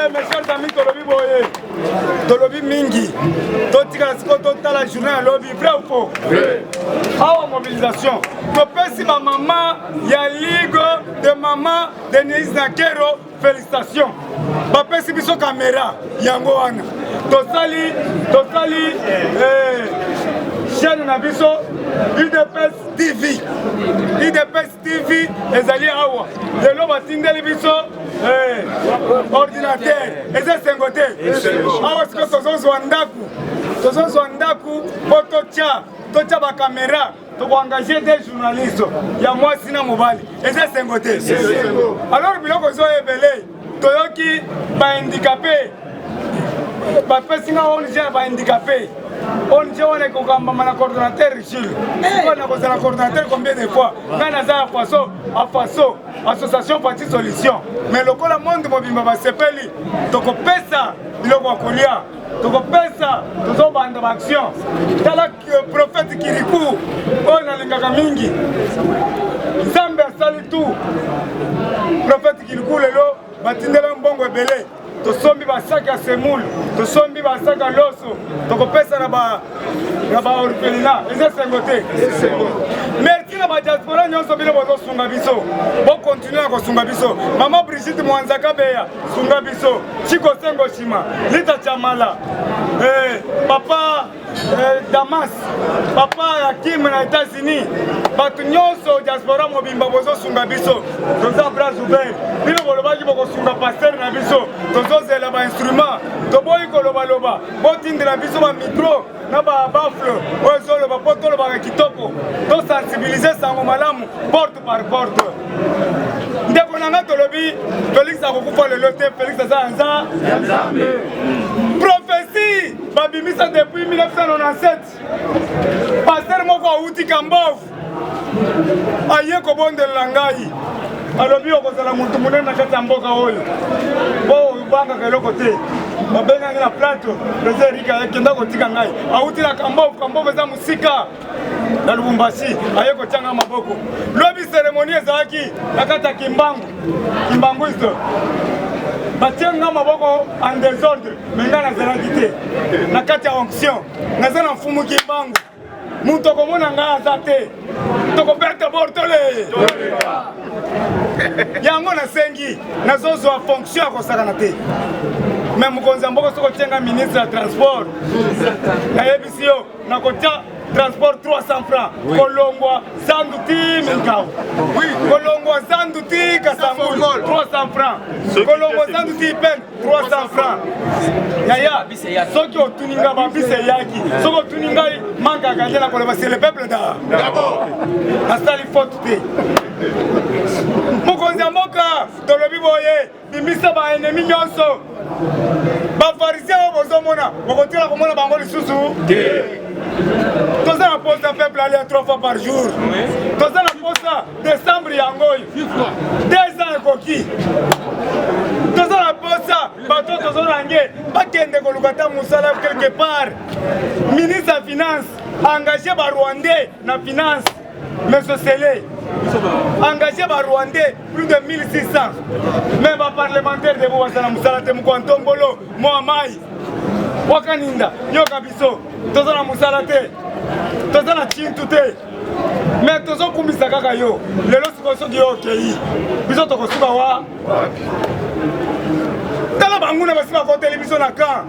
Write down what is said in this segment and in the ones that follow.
mes chers amis, tolobi boye, tolobi mingi, totika siko totala journée à lobby, vrai ou faux? Awa mobilisation, topesi ma maman, ya ligue de maman Denise Nakero, félicitations. Bapesi biso caméra, yango wana. Tosali, chaîne na biso, UDPS TV. UDPS TV, ezali awa. Lelo batindeli biso, ordinateur, eza sengote. Awa siko tozozwa ndaku, po tocha ba caméra, toko engager des journalistes. Ya mwasi na mobali, eza sengote. Alors biloko zo ebele, toyoki ba handicapé. Ba pesinga onje ba handicapé. On a un coordonnateur Richille. On a un coordonnateur combien de fois? On a façon, association partie solution. Mais le monde mobile va se payer. Donc on paie ça, il va courir. Donc on paie ça, tout en bande d'action. Dans le prophète Kirikou, on a les Gagamingi. Zambé sali tout. Prophète Kirikou, le lot, Batindela Mbongo Belé. Tosombi basaka semoule, tosombi basaka loso, tokopesa na ba orphelinat, eza sengote. Merci na ba diaspora nyonso bino bozo sunga biso. Bo continuer ko sunga biso. Maman Brigitte Mwanzaka Beya, sunga biso. Chiko Sengo Shima, Lita Chamala. Papa Damas, papa Hakim na États-Unis. Batu nyonso diaspora mobimba bozo sunga biso. Toza bras ouverts. Bino bolobaki boko sunga pasteur na biso. Tozozela ba instrument. Toboyi koloba loba. Botindela biso ba micro na ba baffle. Ozolo ba potolo ba kitoko. To sensibiliser sango malamu porte par porte. Ndeko nanga tolobi Félix akokufa lelo te Félix aza prophétie babimisa depuis 1997 pasteur moko auti Kambov aye kobondela ngai alobi okozala mutu munene na kati ya mboka oyo bo banga eloko te babengangi na plateau président Erika akenda kotika ngai auti na Kambov eza musika na Lubumbashi aye kotianga maboko lobi cérémonie ezalaki na kati ya Kimbangu isto batianga maboko en désordre menga nazalaki te na kati ya onction naza na mfumu Kimbangu mutu okomona ngai aza te tokoperte bortole yango nasengi nazozwa fonction ya kosakana te me mokonzi ya mboka soki otianga ministre ya transport nayebisi yo nakotia transport 300 francs kolongwa zandu ti Minkawu kolongwa zandu ti Kasangulu 300 francs kolongwa zandu ti Pen 300 francs yaya soki otuninga babise yaki soki otuninga manga gagné na koloba c'est le peuple d'abord asali faute te mokonzi ya mboka tolobi boye bimisa ba ennemi nyonso bafarisien oyo bozomona bokotila komona bango lisusu toza na posa peuple aller 3 fois par jour toza na posa décembre yangoyo 2 ans ekoki toza na posa bato tozonange bakende koluka ta mosala quelque part ministre ya finance engagé ba rwandais na finance Monsieur Sélé, engagé par Rwandais, plus de 1600. Même les parlementaires de Mouassana Moussalate, Moukwantongolo, Mohamai, Wakaninda, Yokabiso, Tozana Moussalate, Tozana Chintute. Mais Tozo Kumisaka yo, les lots sont du hockey. Biso Tokosuka wa. Tala banguna basima ko télévision na kan.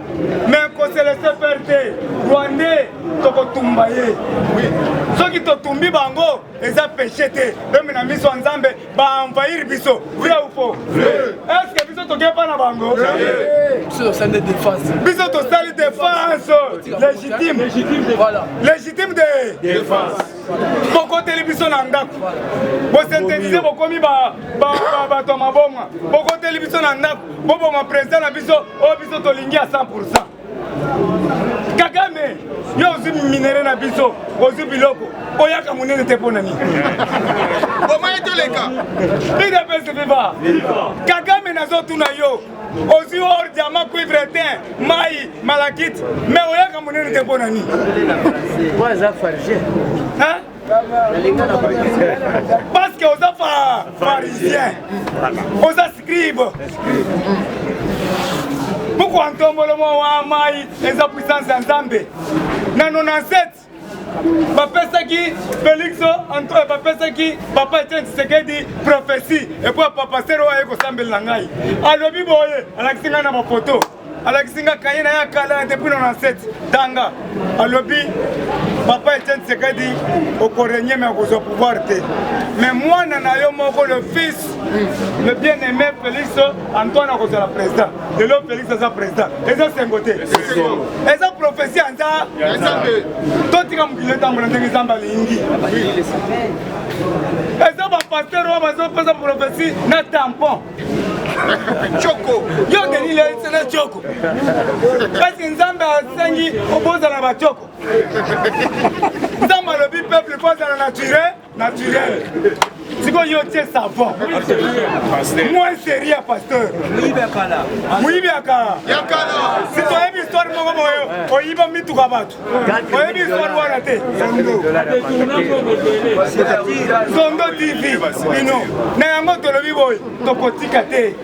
Mais ko se laisser faire te Rwandais toko tumbaye. Oui. Ceux qui te tumbi bango, ils ont péché te. Même na miso nzambe ba envahir biso. Vrai ou faux? Est-ce que biso to pas na bango? Biso c'est une défense. Biso to sali défense légitime. Voilà. Légitime de défense. Boko télévision na ndako. Bo synthétiser bokomi ba to mabonga. Boko télévision na ndako. Bobo ma président na biso, o biso to lingi à 100%. Kagame, yo ozi minere na biso, ozi biloko, oyaka munene te pona ni. Comment est le cas? Bide pese viva. Kagame nazo tuna yo. Ozi or diamant cuivre tin, mai, malakite, mais oyaka munene te pona ni. Moi ça farge. Hein? parce que oza pharisien oza scribe pourquoi ntombolo wa mai eza puissance ya Nzambe na 97 bapesaki Félix Antoine bapesaki papa Etienne Tshisekedi prophétie et puis papa sero aye kosambela ngai alobi boye alakisinga na bapoto alakisinga kayina ya kala depuis 97 tanga alobi papa Etienne Tshisekedi okorenye mais akozwa pouvoir te mais mwana na yo moko le fils le bien-aimé Félix Antoine akozwa la président de l'homme Félix aza président eza sengote eza prophétie anza totika mukile tambola ndenge Nzambe alingi eza bapasteur oyo bazopesa prophétie na tampon Choko yo Denis le Choko parce que Nzambe asengi obozala ba Choko Nzambe alobi peuple bozala naturel siko yo tie savant moins sérieux pasteur muibi akala si toyebi histoire moko boyo oyiba mituka bato oyebi histoire wana te Zondo TV bino na yango tolobi boyo tokotika te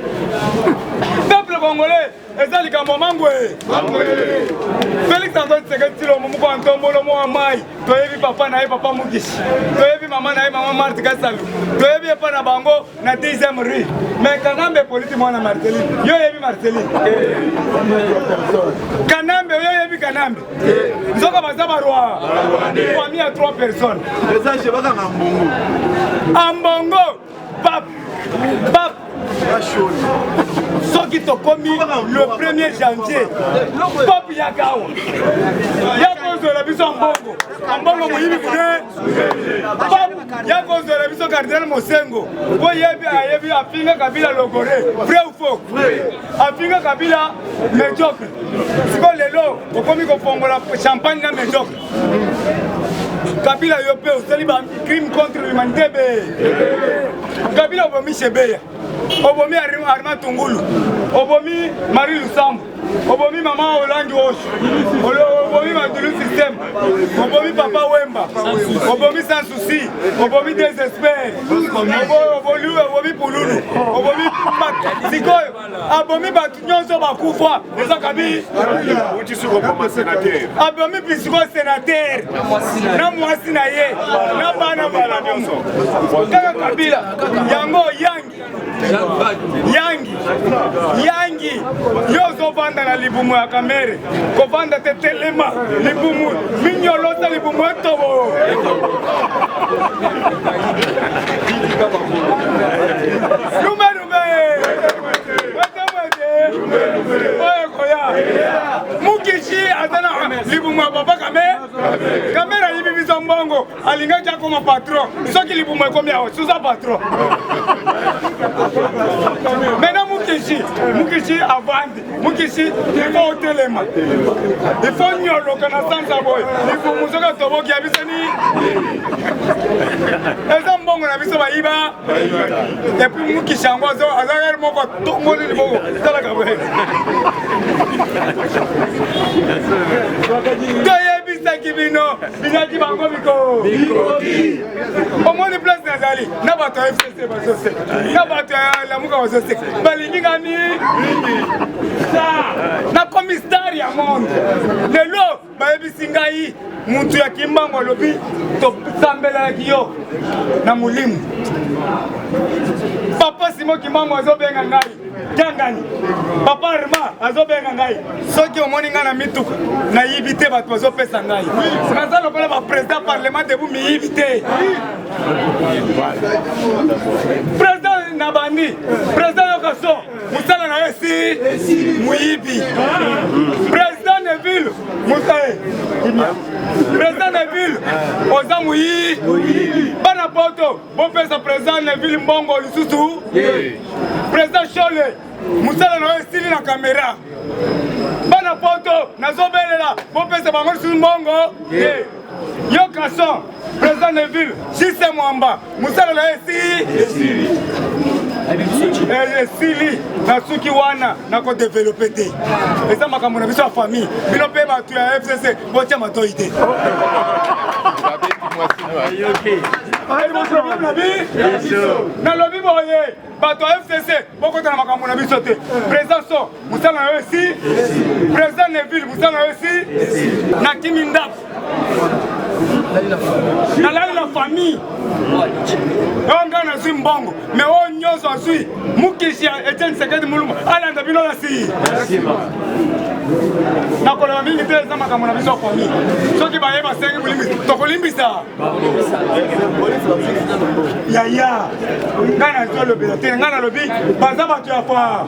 peuple congolais eza likambo mangwe Félix Antoine Tshisekedi tilo momuko antombolo mo amai toyebi papa na ye papa Mukishi toyebi mama na ye mama Marthe Kasalu toyebi epa na bango na 10e rue mais Kanambe politi mwana Marceline yo yebi Marceline Kanambe yo yebi Kanambe nzoka baza barwa famille à 3 personnes Ambongo pap soki tokomi le 1er janvier pop yakawa yakozwela biso ambongo moyibi kude pop yakozwela biso cardinal Mosengo po yebi afinga Kabila logore vrai ou faux afinga Kabila médiocre siko lelo okomi kofongola champagne na médiocre Kabila yo pe osali ba crime contre l'humanité Kabila obomi Shebeya obomi Arma Tungulu obomi Marie Lusambo obomi Mama Hollande Osho obomi Matulu System obomi Papa Wemba obomi Sans Souci obomi Désespère obomi Pululu obomi Sikoyo abomi batu nyonso bakufa eza Kabila abomi bisiko sénateur na mwasi na ye na bana bana nyonso kaka Kabila yango yangi yozo vanda na libumu ya kamere kovanda te telema libumu minyolosa libumu etobo Mukishi atana libumu ya papa kamera yibi biso mbongo alinga jako ma patron soki libumu ekomi awo suza patron Maintenant Mukishi avandi Mukishi il faut telema il faut nyolo kana sansa boy il faut musoka toboki abisani eza mbongo na biso bayiba et puis Mukishi angwazo azagari moko tongoli liboko tala kabwe toyebisaki bino binaki bango bikoki omoni place nazali na bato ya FCC basose na bato ya lamuka basose balingi ngani na komistari ya monde lelo bayebisi ngai mutu ya kimbango lobi tosambelaki yo na mulimu papa Simo Kimbango azobenga ngai jangani papa Arma azobenga ngai soki omoni nga na mituka na yibite bato bazopesa ngai naza lokola ba président parlement debu mi yibite président na bandi président yokaso musala na esi muyibi président de ville musae président de ville oza muyibi bana poto bopesa président de ville mbongo lisusu président Chole musala na esili na kamera bana poto nazobelela bopesa bango lisusu mbongo yo kason président de ville Jise Mwamba musala na esili esili na suki wana na ko développer te eza makambo na biso ya famille bino pe bato ya FCC botia matoi te na lobi boye bato FCC bokota na makambo na biso te président so musala na aussi président Neville musala na aussi na Kiminda na la famille on nga na zimbongo mais on nyoso asui mukishia Etienne Sekedi Muluma ala ndabino la si na kola mingi te za makambo na biso famille soki baye ba sengi mulimi tokolimbisa ya ngana to lobi te ngana lobi baza bato ya fa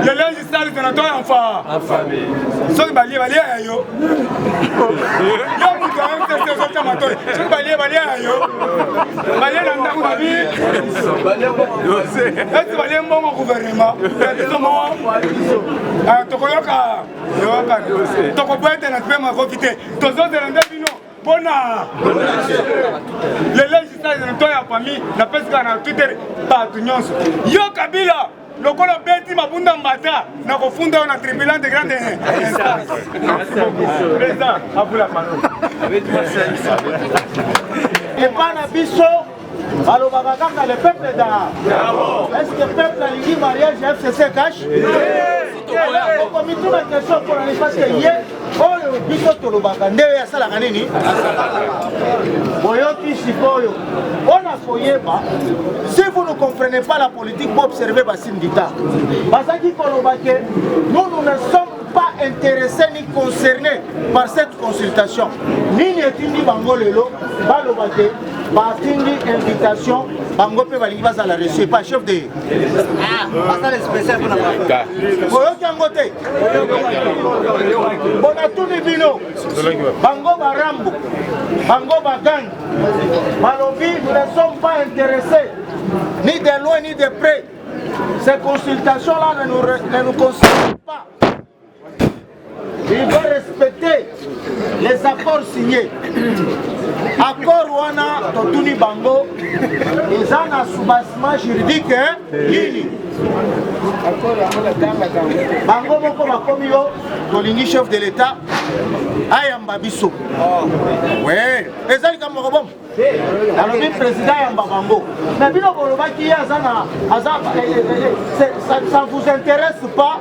le législatif na to ya fa soki balie yo yo muto FCC so chama to soki balie yo balie na ndaku na bi eti balie mbongo gouvernement biso mo tokoyoka tokoboete na tupema kokite tozozela nde bino bona le législatif na to ya famille na pesika na Twitter bato nyonso yo Kabila lokola beti mabunda mbata na kofunda yo na tribunal de grande instance. Président, à vous la parole. Et pas na biso alors kaka le peuple d'abord. Est-ce que le peuple a dit mariage FCC cash? On comité la question pour aller parce que hier oyo biso tolobaka nde ya sala kanini boyoki sikoyo ona koyeba si vous ne comprenez pas la politique pour observer basindita basaki kolobake nous ne sommes pas intéressés ni concernés par cette consultation nini etindi bango lelo balobake batindi invitation bango pe balingi bazala reçu pas chef de basala spécial pour na boyoki yango te bona tuni bino bango barambo bango bagang balobi nous ne sommes pas intéressés ni de loin ni de près ces consultations là ne nous concernent pas. Il doit respecter les accords signés. Accord wana totuni bango eza na soubassement juridique nini bango moko bakomi yo tolingi chef de l'état ayamba biso ouais ezali kama robom alobi président yamba bango na bino bolobaki aza ça vous intéresse pas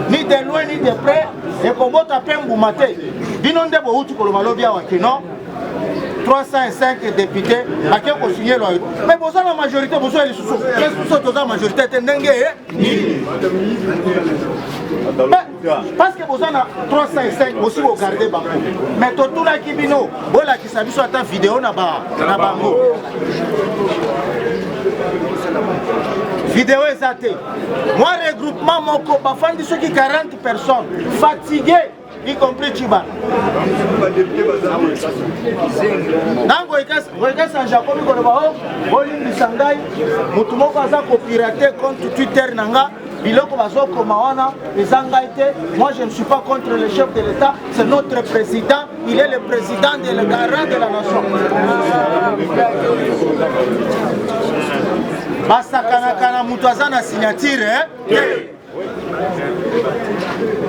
ni de loin ni de près et kobota pe mbuma te bino nde bohutu koloba lobi awa ke non 305 députés à qui on signe l'oeil. Mais vous avez la majorité, vous avez les sous. Qu'est-ce que vous avez la majorité? Parce que vous avez 305 aussi vous gardez bango. Mais tout là qui bino, voilà qui s'habille sur ta vidéo na bango. Vidéo exacte. Moi regroupement mon copain fan de ceux qui 40 personnes fatigués. Y compris Chiba. Nango ikas en Japon ko ba Bolin Bisangai mutu moko aza ko pirater contre Twitter nanga biloko bazo koma wana ezangaite. Moi je ne suis pas contre le chef de l'État, c'est notre président, il est le président et le garant de la nation. Basakana kana mutu aza na signature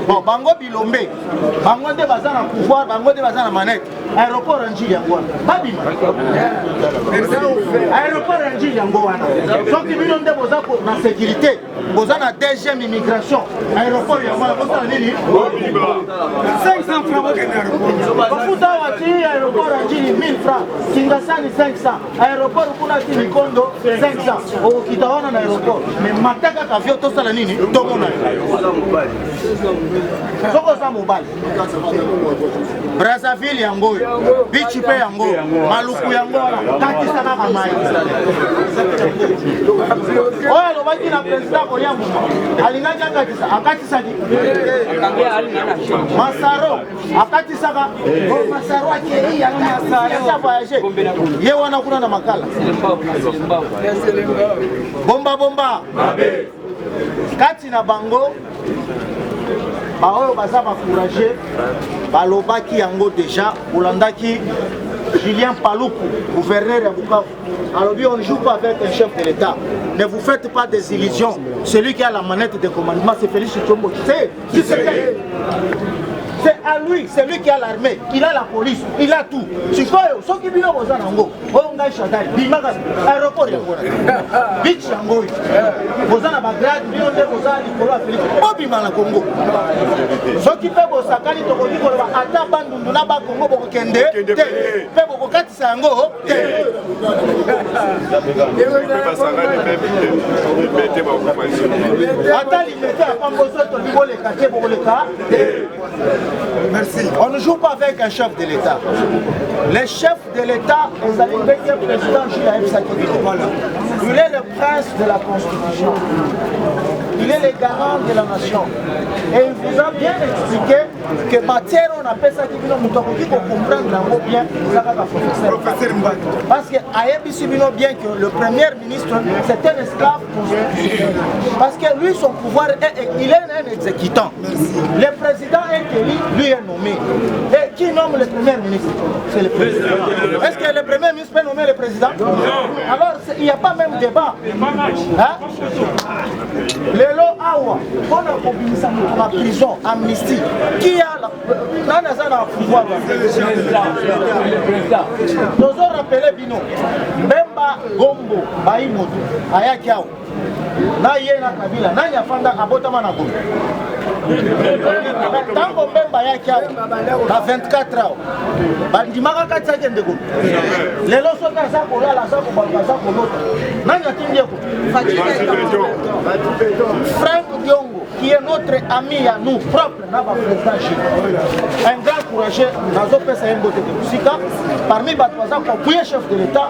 bon, bango bilombe, bango de bazana pouvoir, bango de bazana manette. Aéroport Anji yango wana. Babima. Aéroport Anji yango wana. Donc bino nde boza ko na sécurité, boza na deuxième immigration. Aéroport yango wana boza nini? 500 francs boke na aéroport. Bafuta wati aéroport Anji 1000 francs. Kingasani 500. Aéroport kuna ti Mikondo 500. O kitawana na aéroport. Mais mataka ka avion to sala nini? Tomona. Soko za mobile. Brazzaville yango. Bichi pe yango. Maluku yango. Kati sana kamai. Oya lobaki na president ko yambu. Alinga janga kisa akati sadi. Masaro akati saka. Masaro akiri ya Masaro ya voyager. Ye wana kuna na makala. Bomba. Kati na bango baoyo baza bakouragé balobaki yango déjà olandaki Julien Paluku, gouverneur de Bukavu. Alors on ne joue pas avec un chef de l'État. Ne vous faites pas des illusions. Celui qui a la manette de commandement, c'est Félix Tchombo. C'est à lui, c'est lui qui a l'armée, il a la police, il a tout. Si ceux qui viennent aux Anango, on a Chadal, Bimaga, aéroport Yangona, Beach Yangoy, aux Anabagrad, aux Nicolas Philippe, Obimana Congo. Ceux qui peuvent au Sakali, Tokodi, Ataban, Naba Congo, Bokende, Pebo Sango, merci. On ne joue pas avec un chef de l'État. Les chefs de l'État, ils avaient le président Jules Sakibino. Il est le prince de la Constitution. Il est le garant de la nation. Et il vous a bien expliqué que matière, on appelle ça qui vient pour comprendre bien professeur Mbaki. Parce que Ayebi bien que le premier ministre, c'est un esclave constitutionnel. Parce que lui, son pouvoir, il est un exécutant. Le président est élu, lui est nommé. Et qui nomme le premier ministre? C'est le président. Est-ce que le premier ministre peut nommer le président? Non. Alors, il n'y a pas même débat. Hein? Lelo Awa, on a mobilisé la prison, amnistie. Qui a le pouvoir? Nous avons rappelé Bino. Mbemba Gombo, Baïmoto, Ayakiao. Na yena Kabila, na nyafanda abotama na Gombo. Tango Mbemba Ayakiao, na 24 ans. Bandimaka katsake ndeko. Lelo soka zako lala zako banga zako loto. Na nyatindieko. Franck Diongo, qui est notre ami à nous, propre, un grand courageux, parmi les chefs de l'État,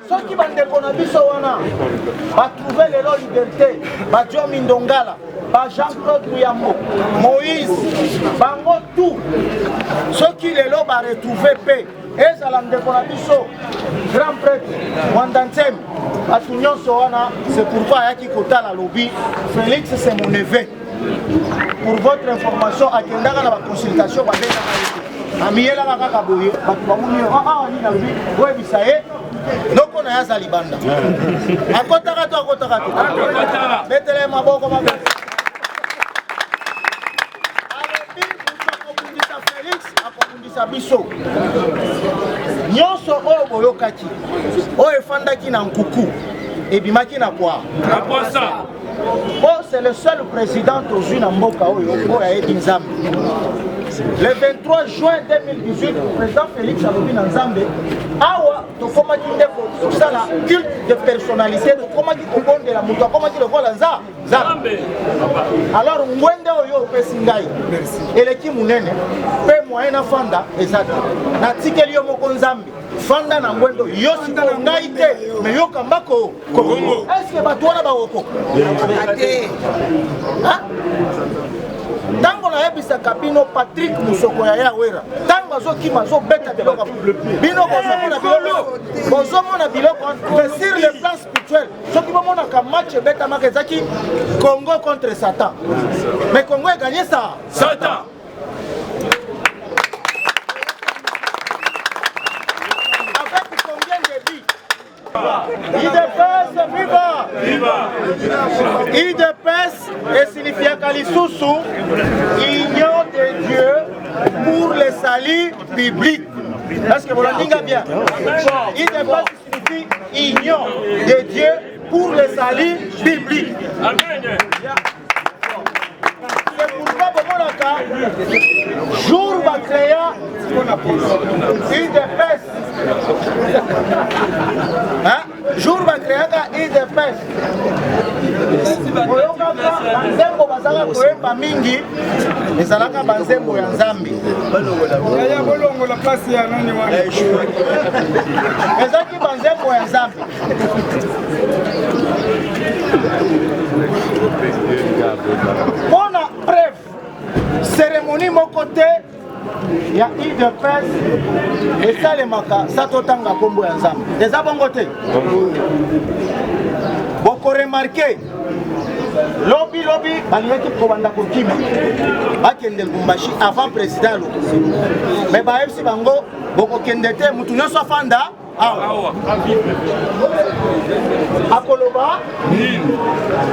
ceux qui vont trouver les liberté, John Mindongala, Jean-Claude Mouyambo, Moïse, Bango tout, ceux qui les l'ont retrouvé paix. Et ça l'a décoration, grand prêtre, Wandantem, à Tounion Soana, c'est pourquoi Yaki Kota la lobby, Félix c'est mon neveu. Pour votre information, à Kendara la consultation, Amiela la Kakaboye, Batubamouni, Ninabi, Webisaye, donc on a Yazalibanda. À Kotarato, à Kotarato, mettez-les ma boque, ma boque. Biso nyonso oyo boyokaki oyo efandaki na nkuku ebimaki na kwa c'est le seul président tozwi na mboka oyo ayebi nzambe. Le 23 juin 2018, le président Félix alobi na nzambe awa tokomaki ndeko kosala culte de personnalité, tokomaki kobondela moto akomaki lokola nzambe. Alors ngwende oyo opesi ngai eleki munene mpe moyen na fanda eza te natikeli yo moko nzambe fanda na ngwendo yo sikoyo ngai te me yoka mbako kongo. Est-ce que bato wana bakokoka tango na yebisa kabino Patrick Musoko ya Yawera tango azokima azobeta biloko bino bozomona biloko sur le plan spirituel soki bomona ka match beta makezaki Congo contre Satan, mais Congo a gagné ça Satan. Avec combien de buts? IDPS viva! IDPS et signifie Kalisusu, union de Dieu pour le salut public. Est-ce que vous l'entendez bien? IDPS signifie union de Dieu pour le salut public. Amen. C'est pourquoi jour va créer IDPS. Jour va créer IDPS. Banzembo bazala koyemba mingi ezalaka banzembo ya Nzambe. Ya bolongo la place ya nani wana. Ezaki banzembo ya Nzambe. Bona bref, cérémonie mon côté il y a IDPS et ça les maka ça totanga kombo ya Nzambe. Eza bongo te. Boko remarqué lobby baliyaki kobanda kokima bakende Lubumbashi avant président lo mais ba FC bango boko kende te mutu nyonso fanda awa akoloba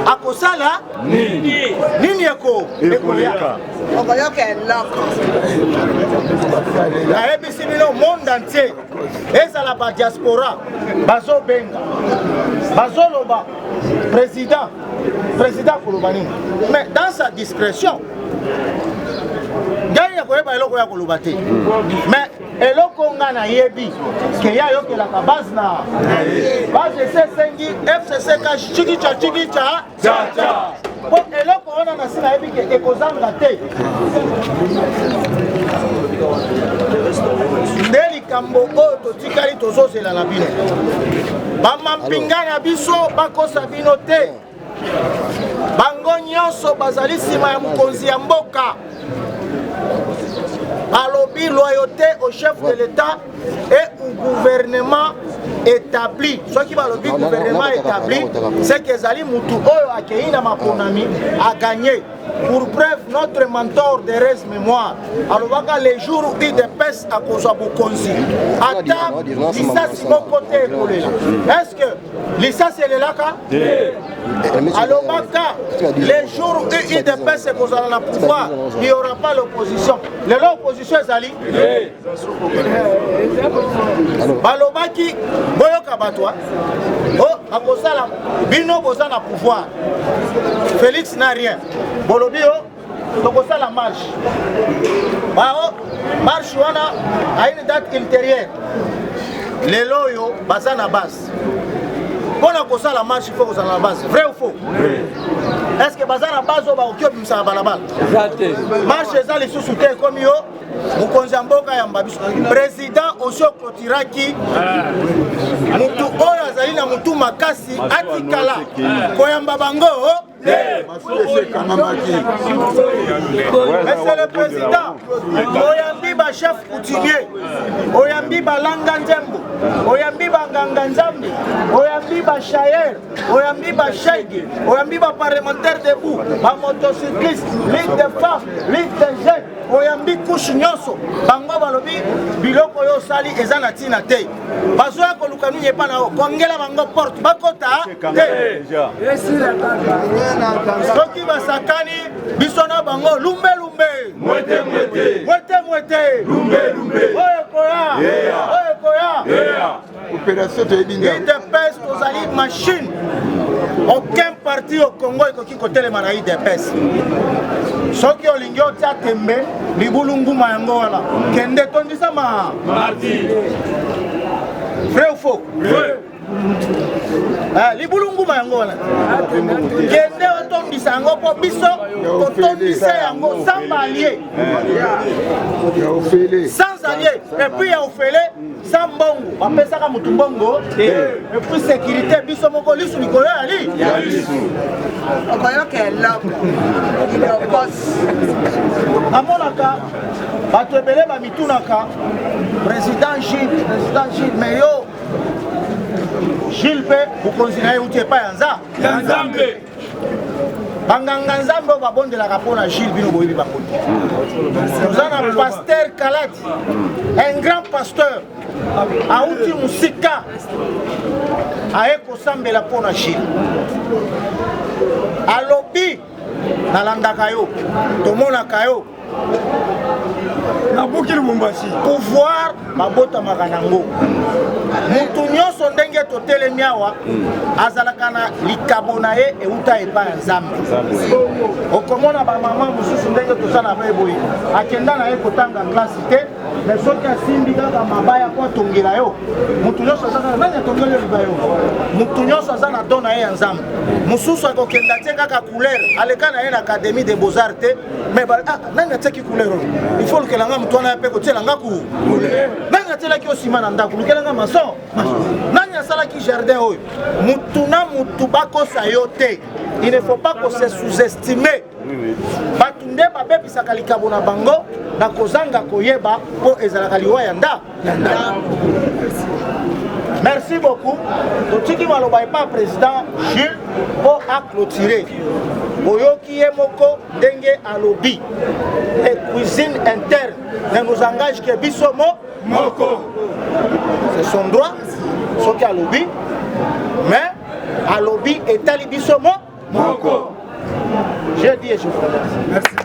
akosala nini ekoyaka okoyoka eloko nayebisi bino monde entier ezala badiaspora bazobenga bazoloba président koloba nini mais dans sa discrétion ngai nakoyeba eloko ya koloba te mais eloko nga nayebi ke ya yokelaka base na base esesengi FCC ka chikicha po eloko wana nasi nayebi ke ekozanga te nde likambo oyo totikali tozozela na bino bamampinga na biso bakosa bino te bango nyonso bazali nsima ya mokonzi ya mboka balobi loyauté au chef de l'État et au gouvernement établi. Ce qui balobi gouvernement établi, c'est que Zali Moutou Oyo Akeina Maponami a gagné. Pour preuve, notre mentor de res mémoire. Alors, les jours où il dépasse à Kosovo Konzi. Attends, l'ISA c'est mon côté. Est-ce que l'ISA c'est le laka? Alors, les jours où il dépasse à Kosovo la pouvoir, il n'y aura pas l'opposition. L'opposition est Zali. Balobaki, Boyoka Batwa. Oh, à Kosala, Bino Bozana pouvoir. Félix n'a rien. Bolobio, tokosa la marche. Bao, marche wana a une date ultérieure. Les loyaux, bazana base. Pour kosa la marche, il faut que la base. Vrai ou faux? Est-ce que bazana base ou baokyo bimsa balabal? Marche eza les sous-soutés comme yo. Mokonzi mboka ya mbabiso. Président Osho Klotiraki. Mutu oyo azali na mutu makasi atikala. Koyamba bango. Monsieur le Président, Oyambi ba chef coutumier, Oyambi ba langa nzembo, Oyambi ba nganga nzambi, Oyambi ba chayer, Oyambi ba sheigi, Oyambi ba parlementaire debout, ba motocycliste, ligue de femmes, ligue de jeunes, Oyambi couche nyonso, bango balobi biloko yo sali eza na tina te. Bazoya ko lukanu yepa na kongela bango porte bakota te. Soki basakani bisona bango lumbe mwete oye koya opération de IDPS tozali machine aucun parti au Congo ekoki kotelema na IDPS soki olingi otia tembe libulunguma yango wana kende tondisa mardi vrai ou faux? Libulunguma yango wana kende otondisa yango po biso totondisa yango sans allié sans allié et puis ya ofele sans mbongo bapesaka mutu mbongo et puis sécurité biso moko lisu likolo ya lisu okoyoka eloko ilokos amonaka bato ebele bamitunaka président Gilles mais yo Gilles pe bukonzi na ye uti epai ya nzambe banganga nzambe oyo babondelaka mpo na Gilles bino boyebi bakoti toza na pasteur Kaladi un grand pasteur auti mosika aye kosambela mpo na Gilles alobi nalandaka yo tomonaka yo nabuki Lubumbashi pouvoir babotamaka nango mutu nyonso ndenge totelemi awa azalaka na likabo na ye euta epai ya nzambe okomona bamama mosusu ndenge tosala na boye akenda na ye kotanga klasi te mais soki asimbi kaka mabaya po atongela yo mutu nyonso azaka nani atongeli yo liba yo mutu nyonso aza na don na ye ya nzambe mosusu akokenda te kaka couleur aleka na ye na académie de beaux-arts te mais nani atiaki couleur oyo il faut lukelanga mutu wana pe kotielanga ku nani atielaki yo nsima na ndako lukelanga mason nani asalaki jardin oyo mutu na mutu bakosa yo te. Il ne faut pas qu'on se sous-estimer. Bato nde babebisaka likabo na bango na kozanga koyeba po ezalaka liwa ya nda. Merci beaucoup. Totiki maloba epa président Gilles po clôturer. Boyoki ye moko ndenge alobi. Et cuisine interne ne nous engage que biso moko. c'est son droit, ce qui a lobby, mais à lobby et talibisomo. J'ai dit et je vous remercie. Merci.